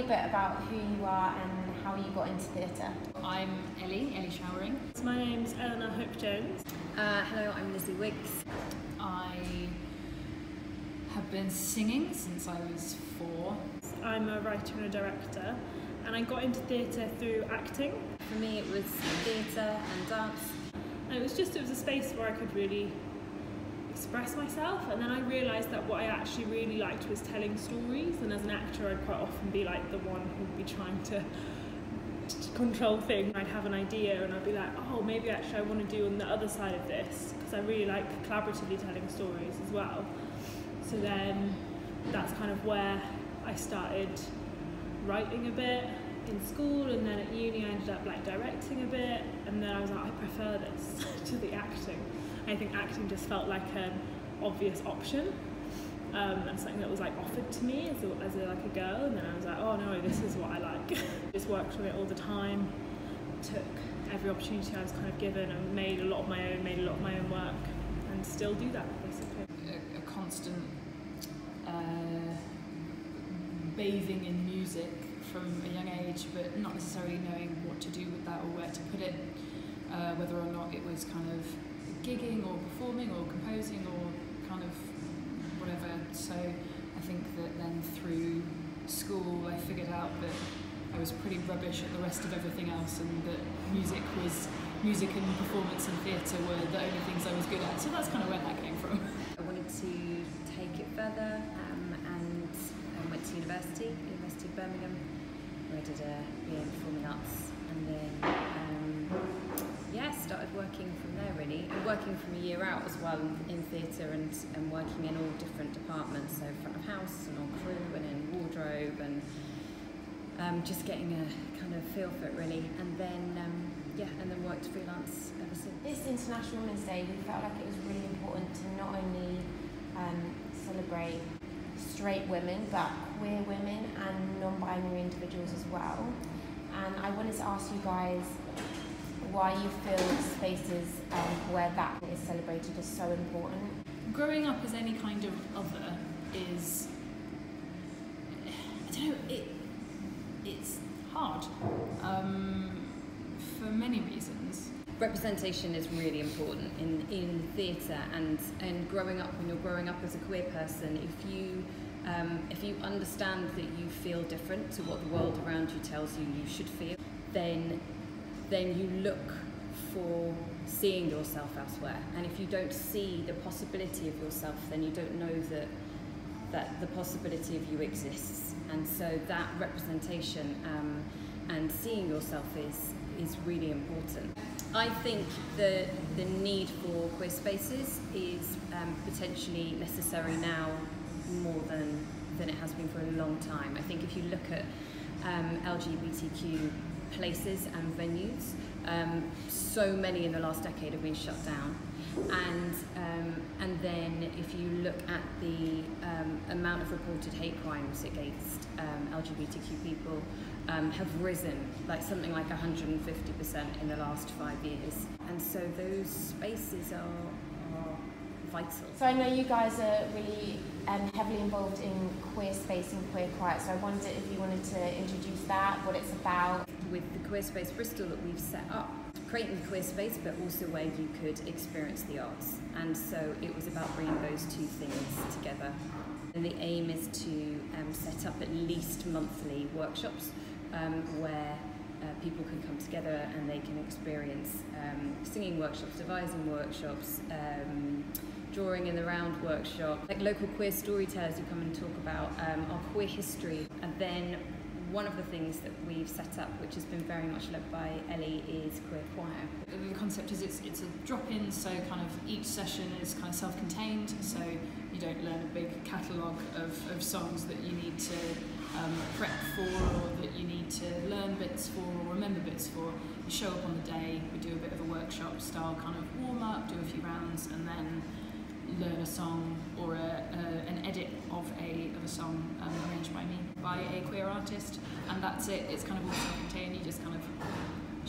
bit about who you are and how you got into theatre. I'm Ellie Showering. So my name's Eleanor Jones. Hello, I'm Lizzie Wiggs. I have been singing since I was 4. I'm a writer and a director, and I got into theatre through acting. For me it was theatre and dance. And it was a space where I could really express myself, and then I realised that what I actually really liked was telling stories, and as an actor I'd quite often be like the one who'd be trying to control things. I'd have an idea and I'd be like, oh, maybe actually I want to do on the other side of this, because I really like collaboratively telling stories as well. So then that's kind of where I started writing a bit in school, and then at uni I ended up like directing a bit, and then I was like, I prefer this to the acting. I think acting just felt like an obvious option, and something that was like offered to me as a girl, and then I was like, oh no, this is what I like. Just worked on it all the time, took every opportunity I was kind of given, and made a lot of my own work, and still do that basically. A constant bathing in music from a young age, but not necessarily knowing what to do with that or where to put it, whether or not it was kind of gigging or performing or composing or kind of whatever. So I think that then through school I figured out that I was pretty rubbish at the rest of everything else, and that music and performance and theatre were the only things I was good at. So that's kind of where that came from. I wanted to take it further, and I went to University of Birmingham, where I did a BA in Performing Arts, and then started working from there really, and working from a year out as well in theatre, and working in all different departments, so front of house and on crew and in wardrobe, and just getting a kind of feel for it really, and then worked freelance ever since. This International Women's Day, we felt like it was really important to not only celebrate straight women, but queer women and non-binary individuals as well. And I wanted to ask you guys why you feel spaces where that is celebrated is so important. Growing up as any kind of other is, I don't know, it's hard for many reasons. Representation is really important in theatre, and growing up, when you're growing up as a queer person, if you understand that you feel different to what the world around you tells you should feel, then you look for seeing yourself elsewhere. And if you don't see the possibility of yourself, then you don't know that the possibility of you exists. And so that representation and seeing yourself is really important. I think the need for queer spaces is potentially necessary now more than it has been for a long time. I think if you look at LGBTQ places and venues, so many in the last decade have been shut down, and then if you look at the amount of reported hate crimes against LGBTQ people have risen like something like 150% in the last 5 years, and so those spaces are vital. So I know you guys are really heavily involved in queer space and queer quiet, so I wondered if you wanted to introduce that, what it's about. With the Queer Space Bristol that we've set up, creating the queer space but also where you could experience the arts, and so it was about bringing those two things together. And the aim is to set up at least monthly workshops where people can come together and they can experience singing workshops, devising workshops, drawing in the round workshop, like local queer storytellers who come and talk about our queer history. And then one of the things that we've set up, which has been very much led by Ellie, is queer choir. The concept is it's a drop-in, so kind of each session is kind of self-contained, so you don't learn a big catalogue of songs that you need to prep for, or that you need to learn bits for or remember bits for. You show up on the day, we do a bit of a workshop style kind of warm-up, do a few rounds, and then learn a song or an edit of a song arranged by me, by a queer artist, and that's it. It's kind of all self-contained. You just kind of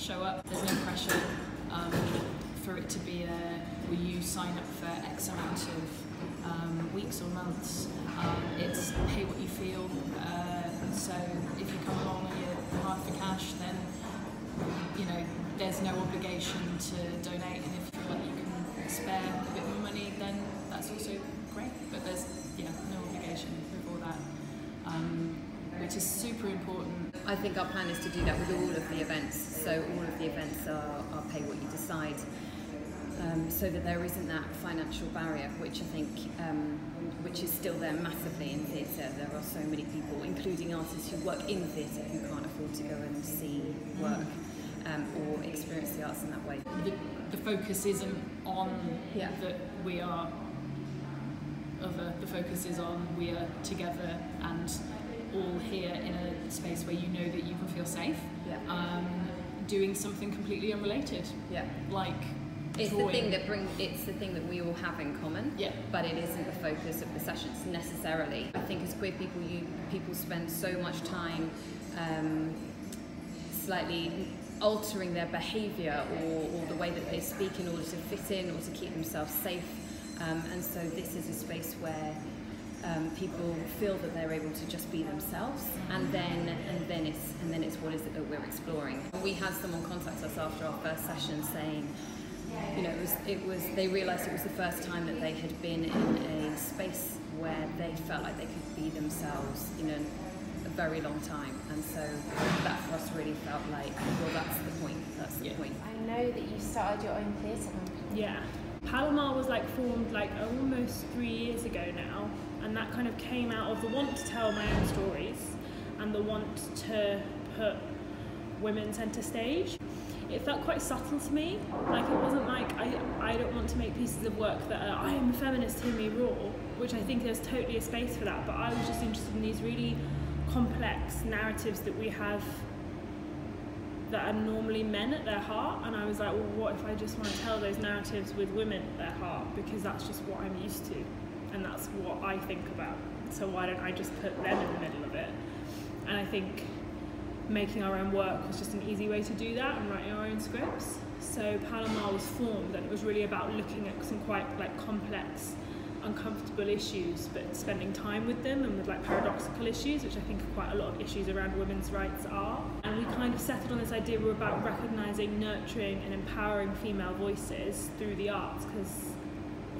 show up. There's no pressure for it to be will you sign up for X amount of weeks or months. It's pay what you feel. so if you come along and you're hard for cash, then there's no obligation to donate, and if you feel like you can spare a bit more money, then that's also great. But there's no obligation with all that, which is super important. I think our plan is to do that with all of the events. So all of the events are pay what you decide, so that there isn't that financial barrier, which I think which is still there massively in theatre. There are so many people, including artists who work in theatre, who can't afford to go and see work. Or experience the arts in that way. The focus isn't on that we are other, the focus is on we are together and all here in a space where you know that you can feel safe, doing something completely unrelated. Like it's drawing. It's the thing that we all have in common, but it isn't the focus of the sessions necessarily. I think as queer people, people spend so much time slightly altering their behaviour or the way that they speak in order to fit in or to keep themselves safe, and so this is a space where people feel that they're able to just be themselves, and then it's what is it that we're exploring. We had someone contact us after our first session saying, they realised it was the first time that they had been in a space where they felt like they could be themselves in a very long time, and so that for us really felt like, well, that's the point. I know that you started your own theatre company. Yeah, Palomar was formed almost 3 years ago now, and that kind of came out of the want to tell my own stories and the want to put women centre stage. It felt quite subtle to me. It wasn't I don't want to make pieces of work that are I am a feminist, hear me roar, which I think there's totally a space for that, but I was just interested in these really complex narratives that we have that are normally men at their heart, and I was like, well, what if I just want to tell those narratives with women at their heart, because that's just what I'm used to and that's what I think about, so why don't I just put them in the middle of it? And I think making our own work was just an easy way to do that, and writing our own scripts. So Palomar was formed, and it was really about looking at some quite complex, uncomfortable issues, but spending time with them, and with paradoxical issues, which I think quite a lot of issues around women's rights are. And we kind of settled on this idea we're about recognising, nurturing and empowering female voices through the arts, because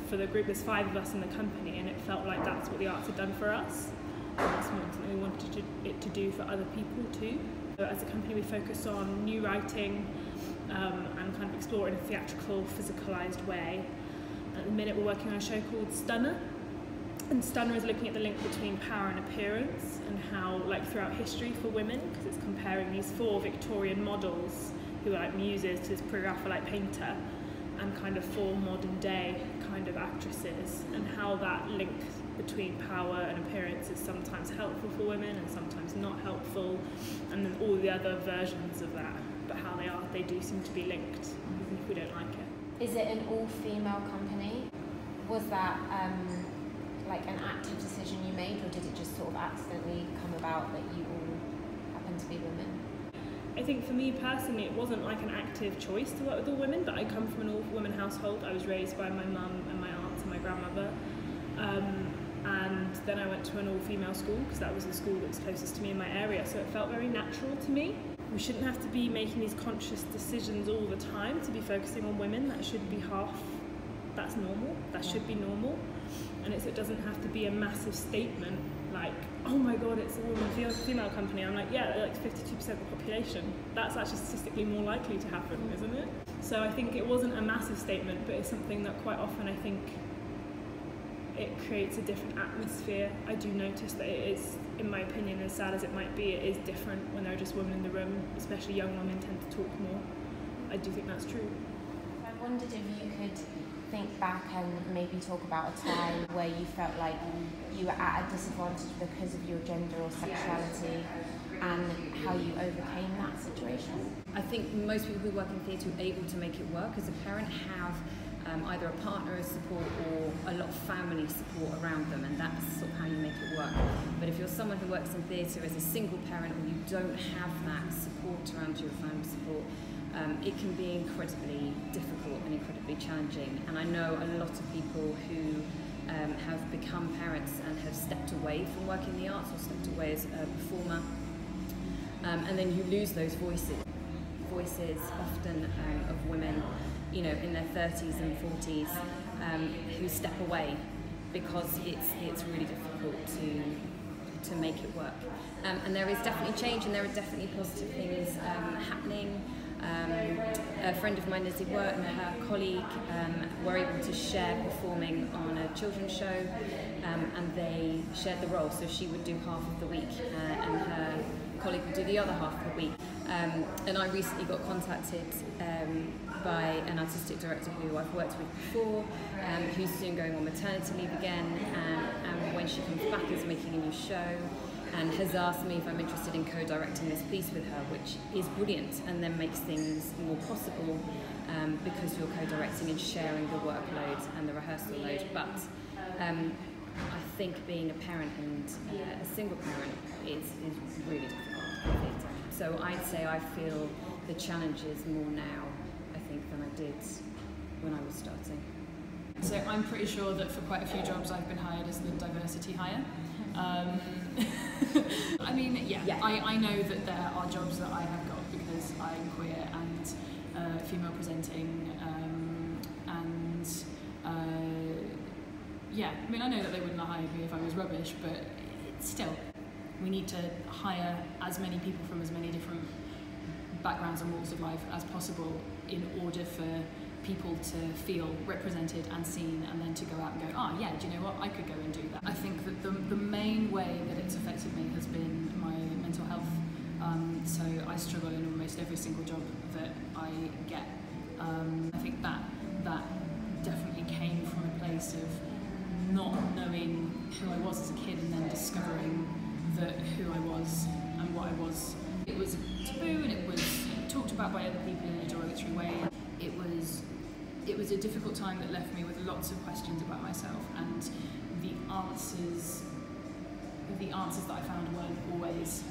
for the group there's 5 of us in the company, and it felt like that's what the arts had done for us, and that's something we wanted it to do for other people too. So as a company we focus on new writing and kind of explore in a theatrical, physicalised way. At the minute we're working on a show called Stunner, and Stunner is looking at the link between power and appearance, and how throughout history for women, because it's comparing these 4 Victorian models who are muses to this pre-Raphaelite painter, and kind of 4 modern day kind of actresses, and how that link between power and appearance is sometimes helpful for women and sometimes not helpful, and then all the other versions of that, but how they do seem to be linked, even if we don't like it. Is it an all-female company? Was that an active decision you made, or did it just sort of accidentally come about that you all happen to be women? I think for me personally it wasn't an active choice to work with all women, but I come from an all-women household. I was raised by my mum and my aunts and my grandmother, and then I went to an all-female school because that was the school that was closest to me in my area, so it felt very natural to me. We shouldn't have to be making these conscious decisions all the time to be focusing on women. That should be that's normal, that should be normal. And it doesn't have to be a massive statement oh my god, it's a woman female company. I'm 52% of the population. That's actually statistically more likely to happen, isn't it? So I think it wasn't a massive statement, but it's something that quite often I think it creates a different atmosphere. I do notice that it is, in my opinion, as sad as it might be, it is different when there are just women in the room, especially young women tend to talk more. I do think that's true. I wondered if you could think back and maybe talk about a time where you felt like you were at a disadvantage because of your gender or sexuality, and how you overcame that situation. I think most people who work in theatre are able to make it work as a parent have either a partner as support or a lot of family support around them, and that's sort of how you make it work. But if you're someone who works in theatre as a single parent and you don't have that support around you, family support, it can be incredibly difficult and incredibly challenging. And I know a lot of people who have become parents and have stepped away from working in the arts or stepped away as a performer. And then you lose those voices often of women, you know, in their 30s and 40s who step away because it's really difficult to make it work. And there is definitely change, and there are definitely positive things happening. A friend of mine, Lizzie, and her colleague were able to share performing on a children's show, and they shared the role. So she would do half of the week, and her colleague would do the other half of the week. And I recently got contacted by an artistic director who I've worked with before, who's soon going on maternity leave again, and when she comes back is making a new show, and has asked me if I'm interested in co-directing this piece with her, which is brilliant, and then makes things more possible because you're co-directing and sharing the workload and the rehearsal load. But I think being a parent and a single parent is really difficult in theatre. So I'd say I feel the challenge is more now, I think, than I did when I was starting. So I'm pretty sure that for quite a few jobs I've been hired as the diversity hire. I mean, yeah. I know that there are jobs that I have got because I'm queer and female presenting, and yeah, I mean, I know that they wouldn't have hired me if I was rubbish, but still, we need to hire as many people from as many different backgrounds and walks of life as possible in order for people to feel represented and seen, and then to go out and go, yeah, do you know what, I could go and do that. I think that the main way that it's affected me has been my mental health. So I struggle in almost every single job that I get. I think that definitely came from a place of not knowing who I was as a kid, and then discovering that who I was and what I was. It was taboo, and it was talked about by other people in a derogatory way. It was a difficult time that left me with lots of questions about myself, and the answers that I found weren't always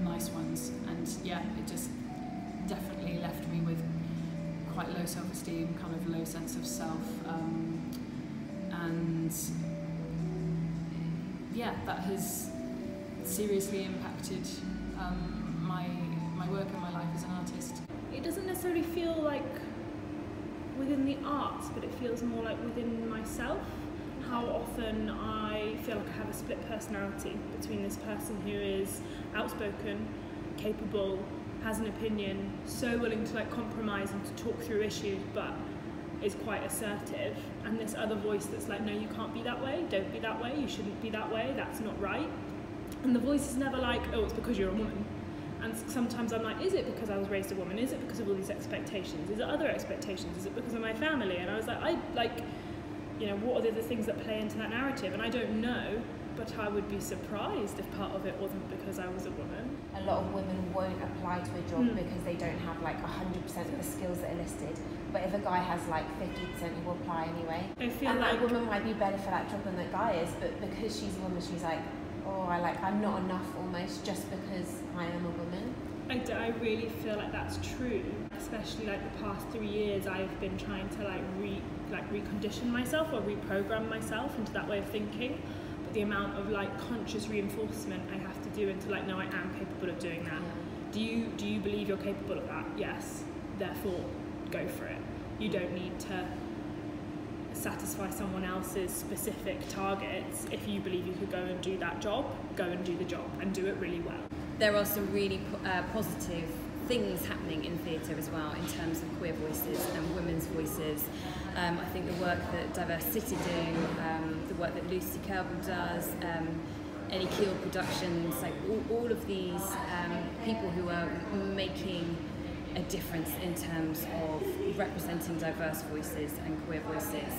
nice ones. And yeah, it just definitely left me with quite low self-esteem, kind of low sense of self, and yeah, that has seriously impacted my work and my life as an artist. It doesn't necessarily feel like within the arts, but it feels more like within myself. How often I feel like I have a split personality between this person who is outspoken, capable, has an opinion, so willing to like compromise and to talk through issues, but is quite assertive, and this other voice that's like, no, you can't be that way, don't be that way, you shouldn't be that way, that's not right. And the voice is never like, oh, it's because you're a woman. And sometimes I'm like, is it because I was raised a woman? Is it because of all these expectations? Is it other expectations? Is it because of my family? And I was like, what are the things that play into that narrative? And I don't know, but I would be surprised if part of it wasn't because I was a woman. A lot of women won't apply to a job because they don't have like 100% of the skills that are listed. But if a guy has like 50%, he will apply anyway. I feel and like that woman might be better for that job than that guy is, but because she's a woman, she's like, I'm not enough almost just because I am a woman. I really feel like that's true, especially like the past 3 years I've been trying to recondition myself or reprogram myself into that way of thinking, but the amount of like conscious reinforcement I have to do into like, no, I am capable of doing that. Do you believe you're capable of that? Yes, therefore go for it. You don't need to satisfy someone else's specific targets. If you believe you could go and do that job, go and do the job and do it really well. There are some really positive things happening in theatre as well in terms of queer voices and women's voices. I think the work that Diverse City do, the work that Lucie Morgado does, Ellie Productions, like all of these people who are making a difference in terms of representing diverse voices and queer voices.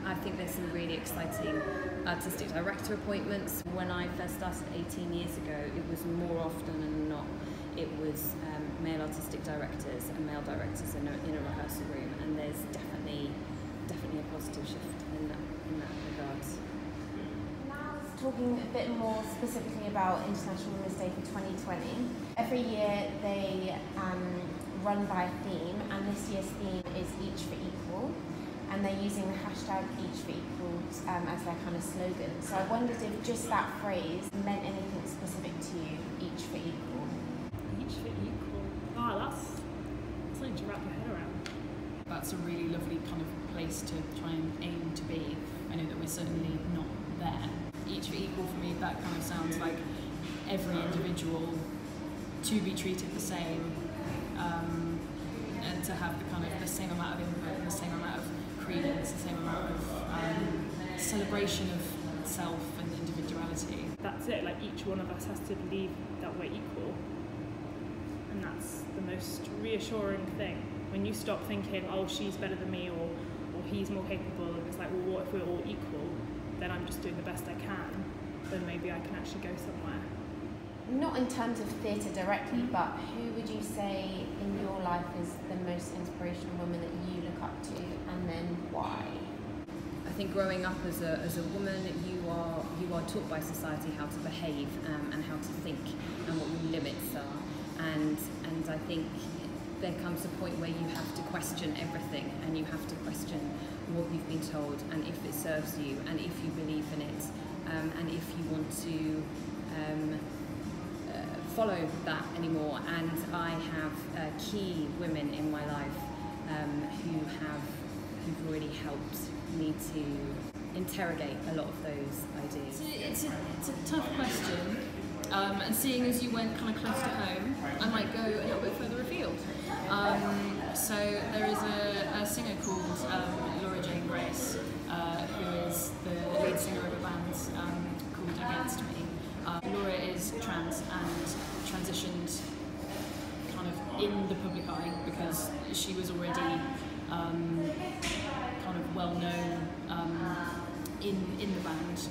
I think there's some really exciting artistic director appointments. When I first started 18 years ago, it was more often than not, it was male artistic directors and male directors in a rehearsal room, and there's definitely a positive shift in that regard. Now talking a bit more specifically about International Women's Day for 2020. Every year they run by a theme, and this year's theme is Each for Equal. and they're using the hashtag each for equals as their kind of slogan. So I wondered if just that phrase meant anything specific to you, each for equal. Each for equal. That's something to wrap your head around. That's a really lovely kind of place to try and aim to be. I know that we're certainly not there. Each for equal for me, that kind of sounds like every individual to be treated the same, and to have the kind of the same amount of input, the same amount of credence, the same amount of celebration of self and individuality. That's it, like each one of us has to believe that we're equal. And that's the most reassuring thing. When you stop thinking, oh, she's better than me, or he's more capable, and it's like, well, what if we're all equal? Then I'm just doing the best I can. Then maybe I can actually go somewhere. Not in terms of theatre directly, but who would you say in your life is the most inspirational woman that you look up to, and then why? I think growing up as a woman, you are taught by society how to behave and how to think and what your limits are, and I think there comes a point where you have to question everything, and you have to question what you've been told, and if it serves you, and if you believe in it, and if you want to follow that anymore. And I have key women in my life who've really helped me to interrogate a lot of those ideas. It's a tough question, and seeing as you went kind of close to home, I might go a little bit further afield. So there is a singer called Laura Jane Grace, who is the lead singer of a band called Against Me. Laura is trans and transitioned kind of in the public eye because she was already kind of well known in the band,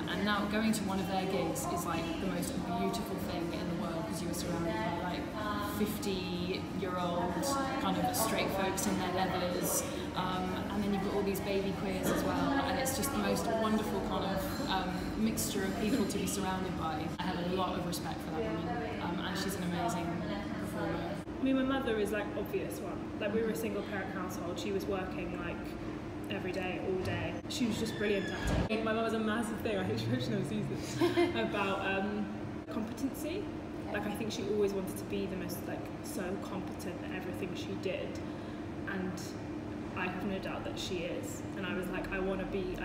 and now going to one of their gigs is like the most beautiful thing in the world, because you were surrounded by like 50-year-old kind of straight folks in their leathers, and then you've got all these baby queers as well, and it's just the most wonderful kind of mixture of people to be surrounded by. I have a lot of respect for that woman, and she's an amazing performer. I mean, my mother is like obvious one. Like, we were a single parent household. She was working like every day, all day. She was just brilliant at it. My mum was a massive thing, I think she never sees this, about competency. Like, I think she always wanted to be the most like so competent at everything she did, and I have no doubt that she is. And I was like, I don't want to be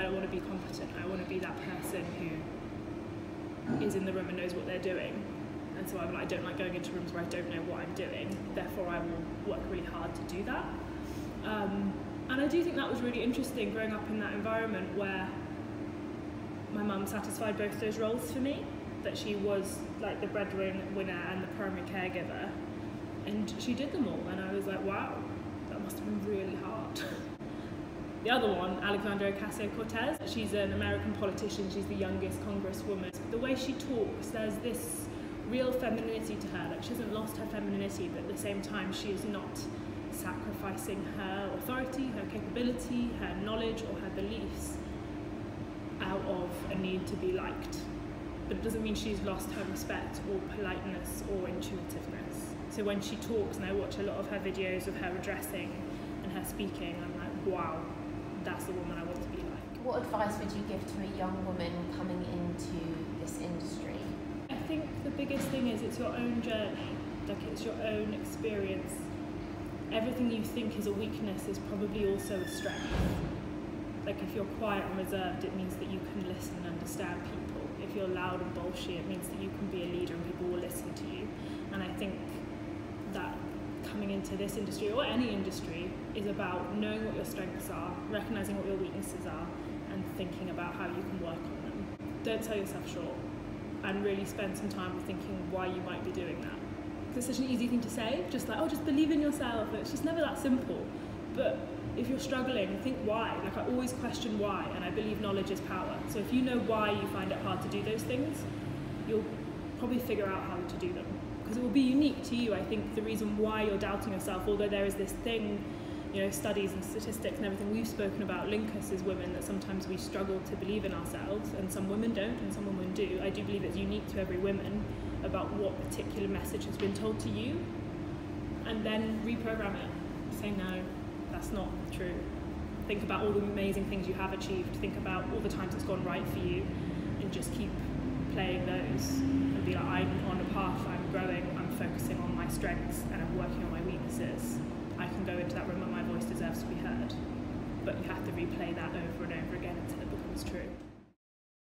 competent. I want to be that person who is in the room and knows what they're doing. And so I'm like, I don't like going into rooms where I don't know what I'm doing. Therefore, I will work really hard to do that. And I do think that was really interesting, growing up in that environment where my mum satisfied both those roles for me, that she was like the breadwinner and the primary caregiver, and she did them all, and I was like, wow, that must have been really hard. The other one, Alexandria Ocasio-Cortez, she's an American politician, she's the youngest congresswoman. The way she talks, there's this real femininity to her, like she hasn't lost her femininity, but at the same time she is not sacrificing her authority, her capability, her knowledge or her beliefs out of a need to be liked. But it doesn't mean she's lost her respect or politeness or intuitiveness. So when she talks, and I watch a lot of her videos of her addressing and her speaking, I'm like, wow, that's the woman I want to be like. What advice would you give to a young woman coming into this industry? I think the biggest thing is it's your own journey, like it's your own experience. Everything you think is a weakness is probably also a strength. Like, if you're quiet and reserved, it means that you can listen and understand people. If you're loud and bolshy, it means that you can be a leader and people will listen to you. And I think that coming into this industry, or any industry, is about knowing what your strengths are, recognising what your weaknesses are, and thinking about how you can work on them. Don't sell yourself short, and really spend some time thinking why you might be doing that. It's such an easy thing to say, just like, oh, just believe in yourself. It's just never that simple. But if you're struggling, think why. Like, I always question why, and I believe knowledge is power. So if you know why you find it hard to do those things, you'll probably figure out how to do them. Because it will be unique to you, I think, the reason why you're doubting yourself, although there is this thing, you know, studies and statistics and everything we've spoken about link us as women, that sometimes we struggle to believe in ourselves, and some women don't and some women do. I do believe it's unique to every woman about what particular message has been told to you, and then reprogram it. Say, no, that's not true. Think about all the amazing things you have achieved. Think about all the times it's gone right for you, and just keep playing those and be like, I'm on a path, I'm growing, I'm focusing on my strengths and I'm working on my weaknesses. I can go into that room and my voice deserves to be heard. But you have to replay that over and over again until it becomes true.